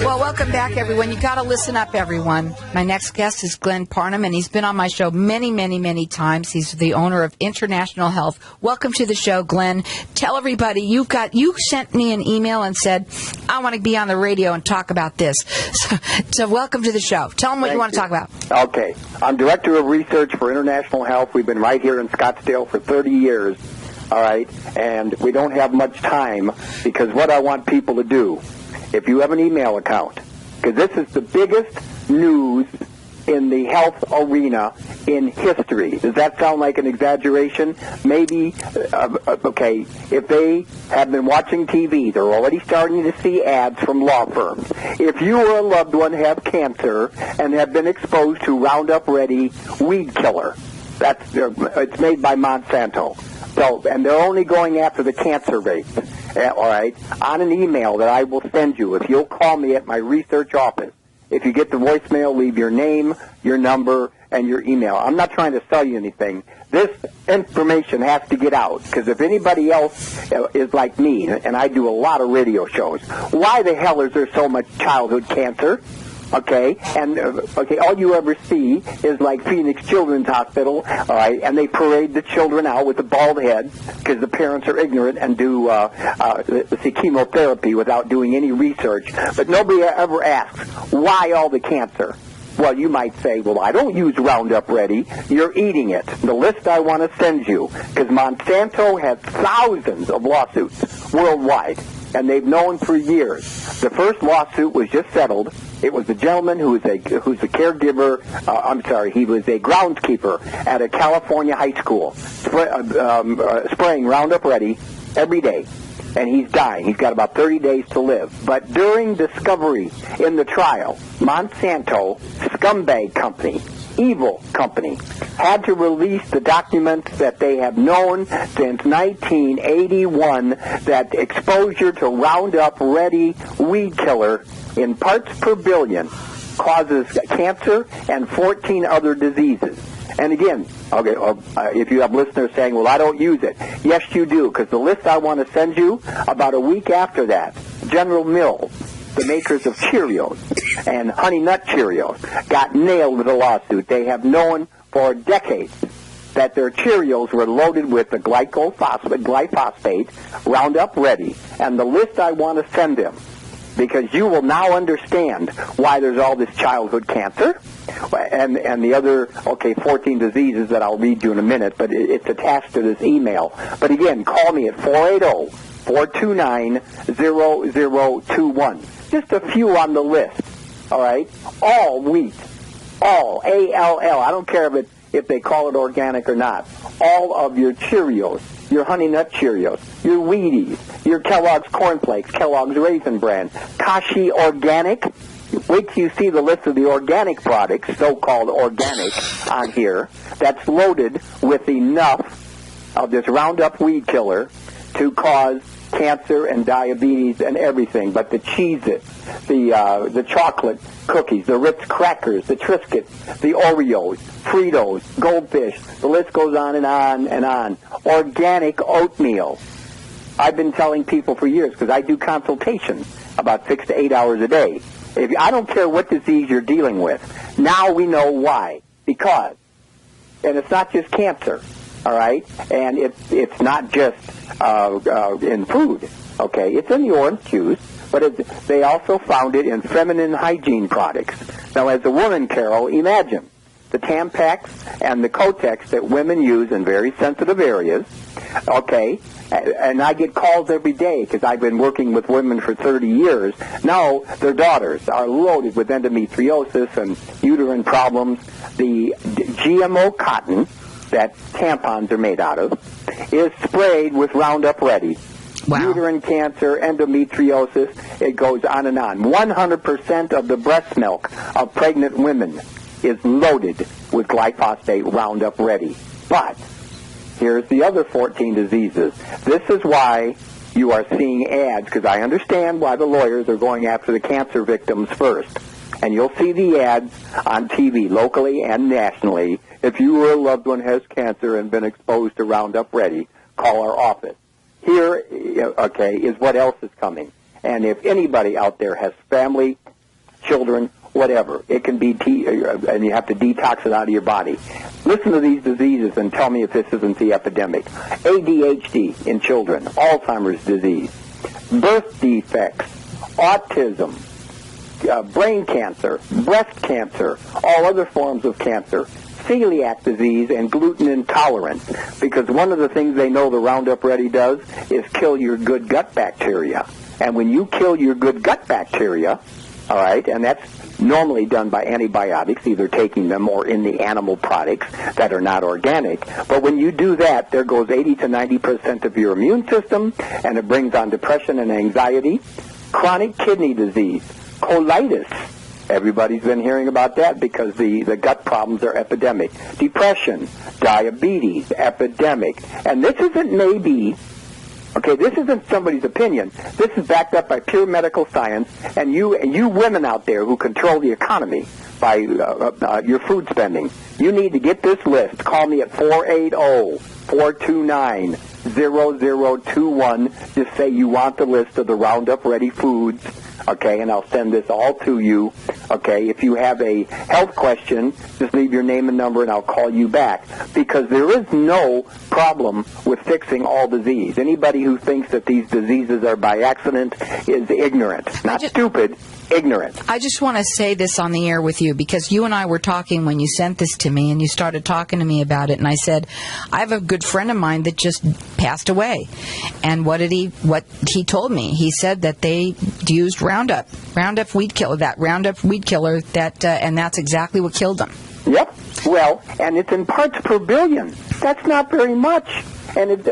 Well, welcome back, everyone. You got to listen up, everyone. My next guest is Glenn Parnham, and he's been on my show many, many, many times. He's the owner of International Health. Welcome to the show, Glenn. Tell everybody you sent me an email and said, I want to be on the radio and talk about this. So welcome to the show. Tell them what you want to talk about. Okay. I'm Director of Research for International Health. We've been right here in Scottsdale for 30 years. All right. And we don't have much time because what I want people to do, if you have an email account, because this is the biggest news in the health arena in history. Does that sound like an exaggeration? Maybe, okay, if they have been watching TV, they're already starting to see ads from law firms. If you or a loved one have cancer and have been exposed to Roundup Ready weed killer, it's made by Monsanto. So, and they're only going after the cancer rate, all right, on an email that I will send you. If you'll call me at my research office, if you get the voicemail, leave your name, your number, and your email. I'm not trying to sell you anything. This information has to get out, because if anybody else is like me, and I do a lot of radio shows, why the hell is there so much childhood cancer? Okay, and all you ever see is like Phoenix Children's Hospital, all right, and they parade the children out with a bald head because the parents are ignorant and do chemotherapy without doing any research. But nobody ever asks, why all the cancer? Well, you might say, well, I don't use Roundup Ready. You're eating it. The list I want to send you, because Monsanto has thousands of lawsuits worldwide, and they've known for years. The first lawsuit was just settled. It was a gentleman who's a caregiver. He was a groundskeeper at a California high school, spraying Roundup Ready every day, and he's dying. He's got about 30 days to live. But during discovery in the trial, Monsanto, scumbag company, evil company, had to release the documents that they have known since 1981 that exposure to Roundup Ready weed killer in parts per billion causes cancer and 14 other diseases. And again, if you have listeners saying, well, I don't use it. Yes, you do, because the list I want to send you, about a week after that, General Mills, the makers of Cheerios and Honey Nut Cheerios, got nailed with a lawsuit. They have known for decades that their Cheerios were loaded with the glyphosate, Roundup Ready. And the list I want to send them, because you will now understand why there's all this childhood cancer and the other, 14 diseases that I'll read you in a minute, but it's attached to this email. But again, call me at 480-429-0021. Just a few on the list, all right? All wheat, all, A-L-L. I don't care if they call it organic or not. All of your Cheerios, your Honey Nut Cheerios, your Wheaties, your Kellogg's Corn Flakes, Kellogg's Raisin Bran, Kashi Organic. Wait till you see the list of the organic products, so-called organic, on here, that's loaded with enough of this Roundup weed killer to cause cancer and diabetes and everything. But the Cheez-Its, the chocolate cookies, the Ritz crackers, the Triscuits, the Oreos, Fritos, Goldfish, the list goes on and on and on. Organic oatmeal. I've been telling people for years, because I do consultations about 6 to 8 hours a day. I don't care what disease you're dealing with. Now we know why. Because, and it's not just cancer, all right? And it's not just in food, okay? It's in the orange juice, but they also found it in feminine hygiene products. Now, as a woman, Carol, imagine the Tampax and the Kotex that women use in very sensitive areas, okay? And I get calls every day because I've been working with women for 30 years. Now their daughters are loaded with endometriosis and uterine problems. The GMO cotton that tampons are made out of is sprayed with Roundup Ready. Wow. Uterine cancer, endometriosis, it goes on and on. 100% of the breast milk of pregnant women is loaded with glyphosate Roundup Ready. But here's the other 14 diseases. This is why you are seeing ads, because I understand why the lawyers are going after the cancer victims first. And you'll see the ads on TV, locally and nationally. If you or a loved one has cancer and been exposed to Roundup Ready, call our office. Here, is what else is coming. And if anybody out there has family children, whatever. It can be, and you have to detox it out of your body. Listen to these diseases and tell me if this isn't the epidemic. ADHD in children, Alzheimer's disease, birth defects, autism, brain cancer, breast cancer, all other forms of cancer, celiac disease, and gluten intolerance. Because one of the things they know the Roundup Ready does is kill your good gut bacteria. And when you kill your good gut bacteria, all right, and that's normally done by antibiotics, either taking them or in the animal products that are not organic. But when you do that, there goes 80 to 90% of your immune system, and it brings on depression and anxiety, chronic kidney disease, colitis. Everybody's been hearing about that because the gut problems are epidemic. Depression, diabetes, epidemic. And this isn't maybe, okay, this isn't somebody's opinion. This is backed up by pure medical science, and you women out there who control the economy by your food spending, you need to get this list. Call me at 480-429-0021. Just say you want the list of the Roundup Ready foods, okay, and I'll send this all to you, okay? If you have a health question, just leave your name and number, and I'll call you back, because there is no problem with fixing all disease. Anybody who thinks that these diseases are by accident is ignorant. Not stupid, ignorant. I just want to say this on the air with you, because you and I were talking when you sent this to me, and you started talking to me about it, and I said, I have a good friend of mine that just passed away. And what he told me, he said that they used Roundup weed killer, and that's exactly what killed him. Yep. Well, and it's in parts per billion. That's not very much. And it's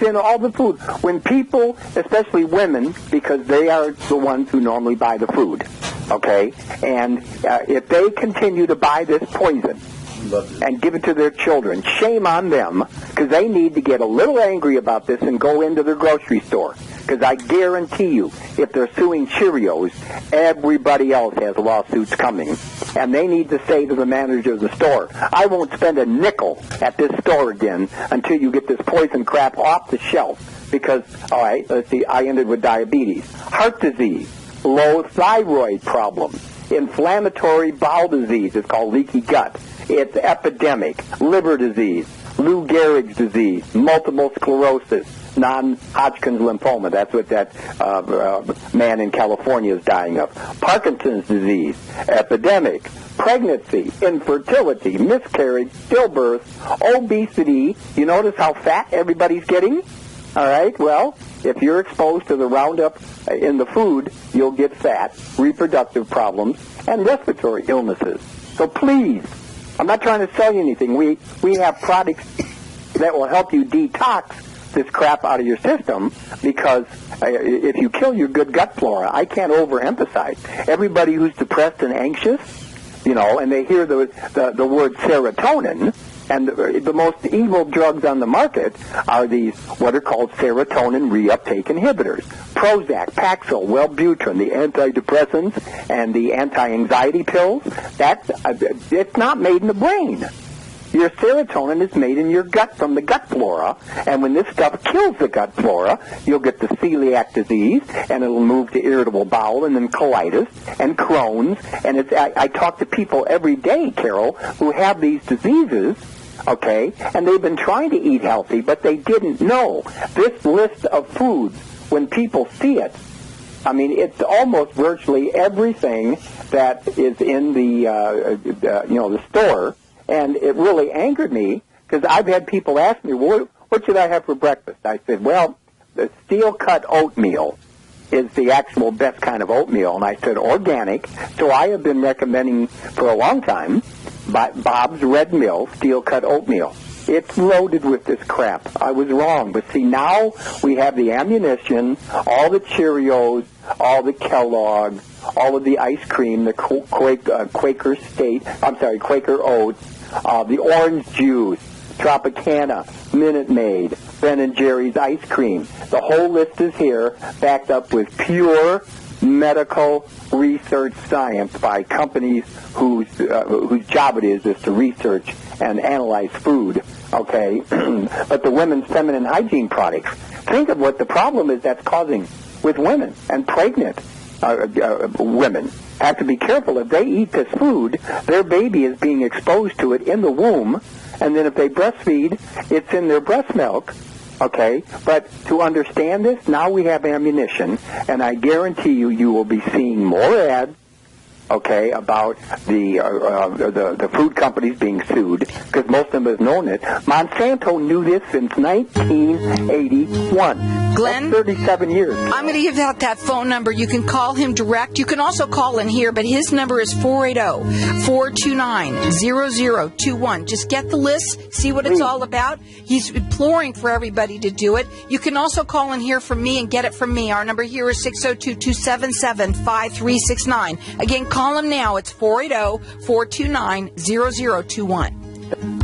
in all the food. When people, especially women, because they are the ones who normally buy the food, okay, and if they continue to buy this poison and give it to their children, shame on them, because they need to get a little angry about this and go into their grocery store. Because I guarantee you, if they're suing Cheerios, everybody else has lawsuits coming. And they need to say to the manager of the store, I won't spend a nickel at this store again until you get this poison crap off the shelf. Because, all right, let's see, I ended with diabetes, heart disease, low thyroid problems, inflammatory bowel disease, it's called leaky gut. It's epidemic, liver disease, Lou Gehrig's disease, multiple sclerosis, non-Hodgkin's lymphoma. That's what that man in California is dying of. Parkinson's disease, epidemic, pregnancy, infertility, miscarriage, stillbirth, obesity. You notice how fat everybody's getting? All right, well, if you're exposed to the Roundup in the food, you'll get fat, reproductive problems, and respiratory illnesses. So please, I'm not trying to sell you anything. We have products that will help you detox this crap out of your system, because if you kill your good gut flora, I can't overemphasize. Everybody who's depressed and anxious, and they hear the word serotonin, and the most evil drugs on the market are these what are called serotonin reuptake inhibitors. Prozac, Paxil, Wellbutrin, the antidepressants, and the anti-anxiety pills. It's not made in the brain. Your serotonin is made in your gut from the gut flora, and when this stuff kills the gut flora, you'll get the celiac disease, and it'll move to irritable bowel, and then colitis, and Crohn's, and I talk to people every day, Carol, who have these diseases, okay, and they've been trying to eat healthy, but they didn't know. This list of foods, when people see it, I mean, it's almost virtually everything that is in the store. And it really angered me, because I've had people ask me, well, what should I have for breakfast? I said, well, the steel-cut oatmeal is the actual best kind of oatmeal. And I said, organic. So I have been recommending for a long time Bob's Red Mill steel-cut oatmeal. It's loaded with this crap. I was wrong. But see, now we have the ammunition, all the Cheerios, all the Kellogg's, all of the ice cream, the Quaker Oats, the orange juice, Tropicana, Minute Maid, Ben & Jerry's ice cream. The whole list is here, backed up with pure medical research science by companies whose job it is to research and analyze food, okay? But the women's feminine hygiene products, think of what the problem is that's causing with women and pregnant. women have to be careful. If they eat this food, their baby is being exposed to it in the womb, and then if they breastfeed, it's in their breast milk. Okay, but to understand this, now we have ammunition, and I guarantee you will be seeing more ads, okay, about the food companies being sued, because most of them have known it. Monsanto knew this since 1981. Glenn? That's 37 years. I'm going to give out that phone number. You can call him direct. You can also call in here, but his number is 480-429-0021. Just get the list, see what it's all about. He's imploring for everybody to do it. You can also call in here from me and get it from me. Our number here is 602-277-5369. Again, call him now. It's 480-429-0021.